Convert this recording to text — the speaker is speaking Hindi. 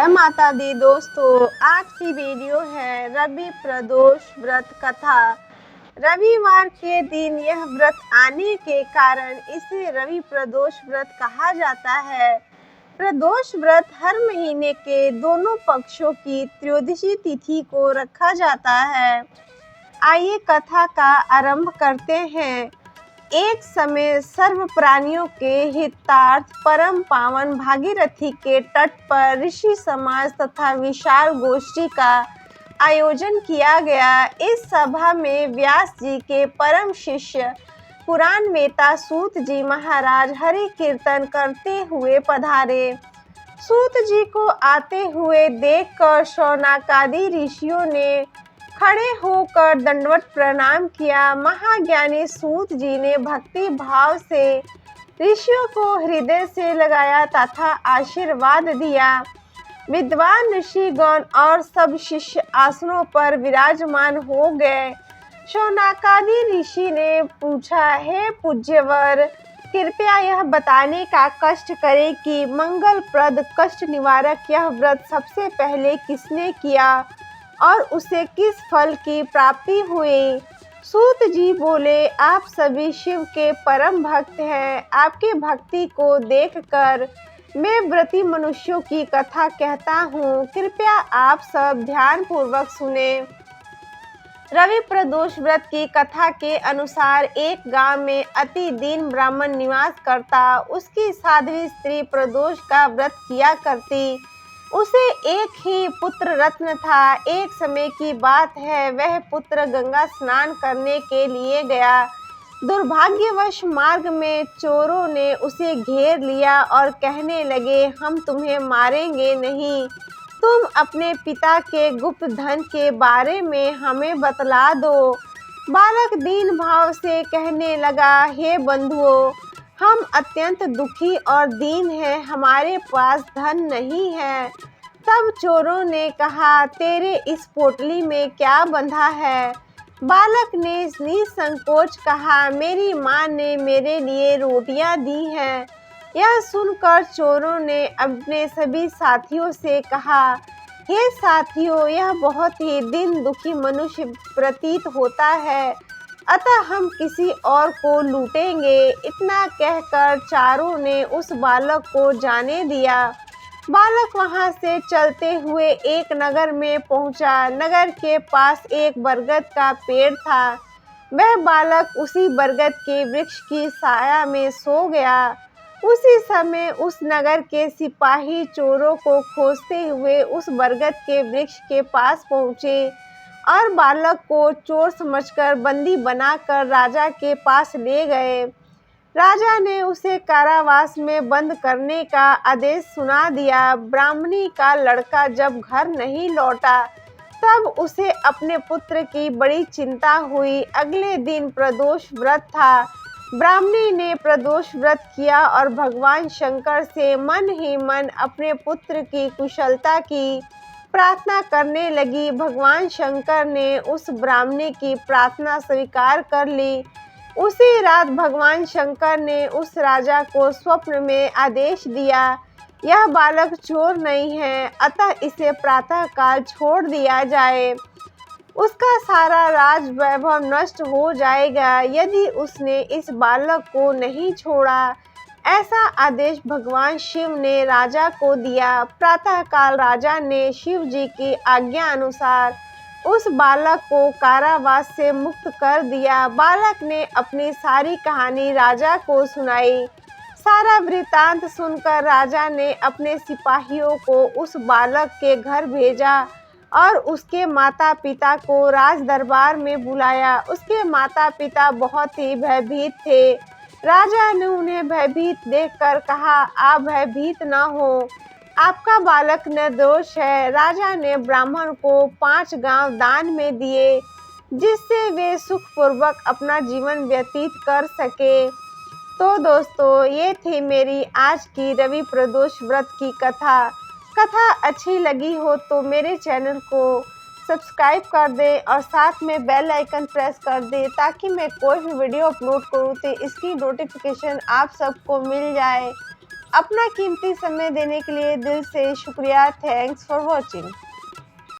माता दी दोस्तों, आज की वीडियो है रवि प्रदोष व्रत कथा। रविवार के दिन यह व्रत आने के कारण इसे रवि प्रदोष व्रत कहा जाता है। प्रदोष व्रत हर महीने के दोनों पक्षों की त्रयोदशी तिथि को रखा जाता है। आइए कथा का आरंभ करते हैं। एक समय सर्व प्राणियों के हितार्थ परम पावन भागीरथी के तट पर ऋषि समाज तथा विशाल गोष्ठी का आयोजन किया गया। इस सभा में व्यास जी के परम शिष्य पुराण वेता सूत जी महाराज हरि कीर्तन करते हुए पधारे। सूत जी को आते हुए देखकर शौनकादि ऋषियों ने खड़े होकर दंडवत प्रणाम किया। महाज्ञानी सूत जी ने भक्ति भाव से ऋषियों को हृदय से लगाया तथा आशीर्वाद दिया। विद्वान ऋषिगण और सब शिष्य आसनों पर विराजमान हो गए। शौनकादि ऋषि ने पूछा, हे पूज्यवर, कृपया यह बताने का कष्ट करें कि मंगलप्रद कष्ट निवारक यह व्रत सबसे पहले किसने किया और उसे किस फल की प्राप्ति हुई। सूत जी बोले, आप सभी शिव के परम भक्त हैं। आपकी भक्ति को देखकर मैं व्रती मनुष्यों की कथा कहता हूँ। कृपया आप सब ध्यान पूर्वक सुने। रवि प्रदोष व्रत की कथा के अनुसार एक गांव में अति दीन ब्राह्मण निवास करता। उसकी साध्वी स्त्री प्रदोष का व्रत किया करती। उसे एक ही पुत्र रत्न था। एक समय की बात है, वह पुत्र गंगा स्नान करने के लिए गया। दुर्भाग्यवश मार्ग में चोरों ने उसे घेर लिया और कहने लगे, हम तुम्हें मारेंगे नहीं, तुम अपने पिता के गुप्त धन के बारे में हमें बतला दो। बालक दीन भाव से कहने लगा, हे बंधुओं, हम अत्यंत दुखी और दीन हैं, हमारे पास धन नहीं है। तब चोरों ने कहा, तेरे इस पोटली में क्या बंधा है? बालक ने निसंकोच कहा, मेरी माँ ने मेरे लिए रोटियां दी हैं। यह सुनकर चोरों ने अपने सभी साथियों से कहा, हे साथियों, यह बहुत ही दीन दुखी मनुष्य प्रतीत होता है, अतः हम किसी और को लूटेंगे। इतना कहकर चारों ने उस बालक को जाने दिया। बालक वहां से चलते हुए एक नगर में पहुंचा। नगर के पास एक बरगद का पेड़ था। वह बालक उसी बरगद के वृक्ष की छाया में सो गया। उसी समय उस नगर के सिपाही चोरों को खोजते हुए उस बरगद के वृक्ष के पास पहुंचे और बालक को चोर समझकर बंदी बनाकर राजा के पास ले गए। राजा ने उसे कारावास में बंद करने का आदेश सुना दिया। ब्राह्मणी का लड़का जब घर नहीं लौटा तब उसे अपने पुत्र की बड़ी चिंता हुई। अगले दिन प्रदोष व्रत था। ब्राह्मणी ने प्रदोष व्रत किया और भगवान शंकर से मन ही मन अपने पुत्र की कुशलता की प्रार्थना करने लगी। भगवान शंकर ने उस ब्राह्मणी की प्रार्थना स्वीकार कर ली। उसी रात भगवान शंकर ने उस राजा को स्वप्न में आदेश दिया, यह बालक चोर नहीं है, अतः इसे प्रातः काल छोड़ दिया जाए। उसका सारा राज वैभव नष्ट हो जाएगा यदि उसने इस बालक को नहीं छोड़ा। ऐसा आदेश भगवान शिव ने राजा को दिया। प्रातः काल राजा ने शिव जी की आज्ञा अनुसार उस बालक को कारावास से मुक्त कर दिया। बालक ने अपनी सारी कहानी राजा को सुनाई। सारा वृतांत सुनकर राजा ने अपने सिपाहियों को उस बालक के घर भेजा और उसके माता पिता को राज दरबार में बुलाया। उसके माता पिता बहुत ही भयभीत थे। राजा ने उन्हें भयभीत देखकर कहा, आप भयभीत न हो, आपका बालक निर्दोष है। राजा ने ब्राह्मण को 5 गांव दान में दिए जिससे वे सुखपूर्वक अपना जीवन व्यतीत कर सके। तो दोस्तों, ये थी मेरी आज की रवि प्रदोष व्रत की कथा। कथा अच्छी लगी हो तो मेरे चैनल को सब्सक्राइब कर दें और साथ में बेल आइकन प्रेस कर दें ताकि मैं कोई भी वीडियो अपलोड करूँ तो इसकी नोटिफिकेशन आप सबको मिल जाए। अपना कीमती समय देने के लिए दिल से शुक्रिया। Thanks for watching.